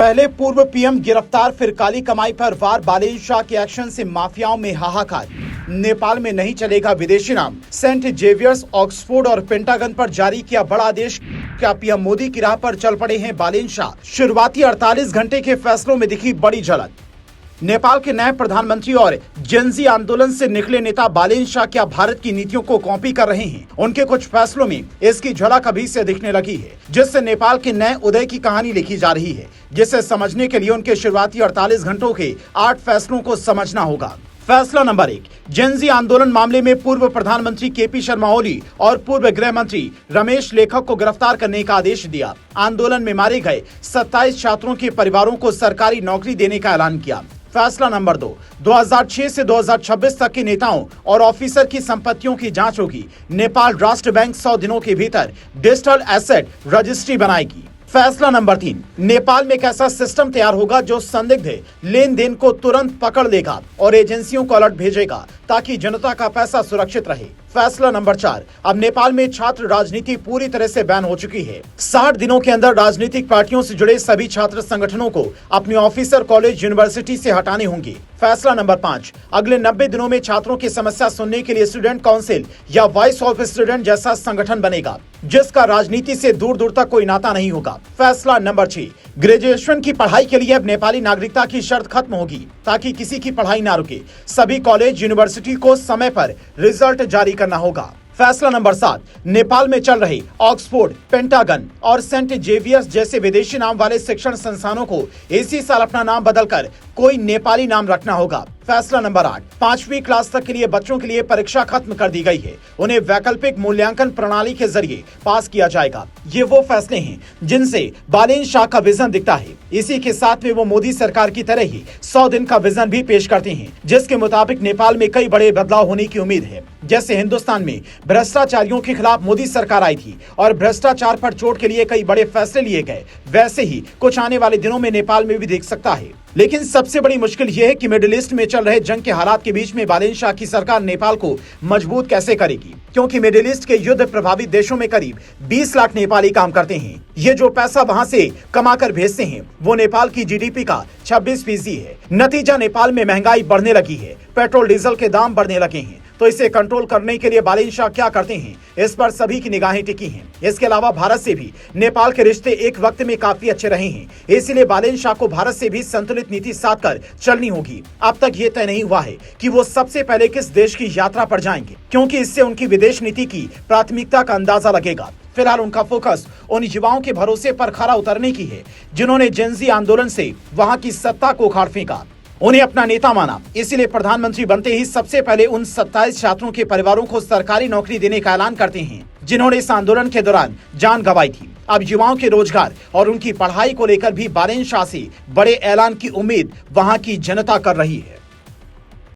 पहले पूर्व पीएम गिरफ्तार, फिर काली कमाई पर वार। बालेशाह के एक्शन से माफियाओं में हाहाकार। नेपाल में नहीं चलेगा विदेशी नाम। सेंट जेवियर्स, ऑक्सफोर्ड और पेंटागन पर जारी किया बड़ा आदेश। क्या पीएम मोदी की राह पर चल पड़े हैं बालेशाह? शुरुआती 48 घंटे के फैसलों में दिखी बड़ी झलक। नेपाल के नए प्रधानमंत्री और जेनजी आंदोलन से निकले नेता बालेशाह क्या भारत की नीतियों को कॉपी कर रहे हैं? उनके कुछ फैसलों में इसकी झलक अभी से दिखने लगी है, जिससे नेपाल के नए उदय की कहानी लिखी जा रही है, जिसे समझने के लिए उनके शुरुआती 48 घंटों के 8 फैसलों को समझना होगा। फैसला नंबर 1, जेनजी आंदोलन मामले में पूर्व प्रधानमंत्री केपी शर्मा ओली और पूर्व गृह मंत्री रमेश लेखक को गिरफ्तार करने का आदेश दिया। आंदोलन में मारे गए 27 छात्रों के परिवारों को सरकारी नौकरी देने का ऐलान किया। फैसला नंबर 2, 2006 से 2026 तक के नेताओं और ऑफिसर की संपत्तियों की जांच होगी। नेपाल राष्ट्र बैंक 100 दिनों के भीतर डिजिटल एसेट रजिस्ट्री बनाएगी। फैसला नंबर 3, नेपाल में एक ऐसा सिस्टम तैयार होगा जो संदिग्ध लेन देन को तुरंत पकड़ लेगा और एजेंसियों को अलर्ट भेजेगा ताकि जनता का पैसा सुरक्षित रहे। फैसला नंबर 4, अब नेपाल में छात्र राजनीति पूरी तरह से बैन हो चुकी है। 60 दिनों के अंदर राजनीतिक पार्टियों से जुड़े सभी छात्र संगठनों को अपने ऑफिसर कॉलेज यूनिवर्सिटी से हटाने होंगे। फैसला नंबर 5, अगले 90 दिनों में छात्रों की समस्या सुनने के लिए स्टूडेंट काउंसिल या वॉइस ऑफ स्टूडेंट जैसा संगठन बनेगा, जिसका राजनीति से दूर दूर तक कोई नाता नहीं होगा। फैसला नंबर 6, ग्रेजुएशन की पढ़ाई के लिए अब नेपाली नागरिकता की शर्त खत्म होगी ताकि किसी की पढ़ाई ना रुके। सभी कॉलेज यूनिवर्सिटी को समय पर रिजल्ट जारी करना होगा। फैसला नंबर 7, नेपाल में चल रहे ऑक्सफोर्ड, पेंटागन और सेंट जेवियर्स जैसे विदेशी नाम वाले शिक्षण संस्थानों को इसी साल अपना नाम बदलकर कोई नेपाली नाम रखना होगा। फैसला नंबर 8, 5वीं क्लास तक के लिए बच्चों के लिए परीक्षा खत्म कर दी गई है। उन्हें वैकल्पिक मूल्यांकन प्रणाली के जरिए पास किया जाएगा। ये वो फैसले हैं जिनसे बालेशाह का विजन दिखता है। इसी के साथ में वो मोदी सरकार की तरह ही 100 दिन का विजन भी पेश करते हैं, जिसके मुताबिक नेपाल में कई बड़े बदलाव होने की उम्मीद है। जैसे हिंदुस्तान में भ्रष्टाचारियों के खिलाफ मोदी सरकार आई थी और भ्रष्टाचार पर चोट के लिए कई बड़े फैसले लिए गए, वैसे ही कुछ आने वाले दिनों में नेपाल में भी देख सकता है। लेकिन सबसे बड़ी मुश्किल यह है कि मिडिल ईस्ट में चल रहे जंग के हालात के बीच में बालेशाह की सरकार नेपाल को मजबूत कैसे करेगी, क्योंकि मिडिल ईस्ट के युद्ध प्रभावित देशों में करीब 20 लाख नेपाली काम करते हैं। ये जो पैसा वहां से कमाकर भेजते हैं वो नेपाल की जीडीपी का 26% है। नतीजा, नेपाल में महंगाई बढ़ने लगी है, पेट्रोल डीजल के दाम बढ़ने लगे हैं। तो इसे कंट्रोल करने के लिए बालेशाह क्या करते हैं, इस पर सभी की निगाहें टिकी हैं। इसके अलावा भारत से भी नेपाल के रिश्ते एक वक्त में काफी अच्छे रहे हैं, इसलिए बालेशाह को भारत से भी संतुलित नीति साधकर चलनी होगी। अब तक ये तय नहीं हुआ है कि वो सबसे पहले किस देश की यात्रा पर जाएंगे, क्योंकि इससे उनकी विदेश नीति की प्राथमिकता का अंदाजा लगेगा। फिलहाल उनका फोकस उन युवाओं के भरोसे पर खरा उतरने की है जिन्होंने जेनजी आंदोलन से वहां की सत्ता को उखाड़ फेंका, उन्हें अपना नेता माना। इसीलिए प्रधानमंत्री बनते ही सबसे पहले उन 27 छात्रों के परिवारों को सरकारी नौकरी देने का ऐलान करते हैं जिन्होंने इस आंदोलन के दौरान जान गंवाई थी। अब युवाओं के रोजगार और उनकी पढ़ाई को लेकर भी बालेशाह से बड़े ऐलान की उम्मीद वहां की जनता कर रही है।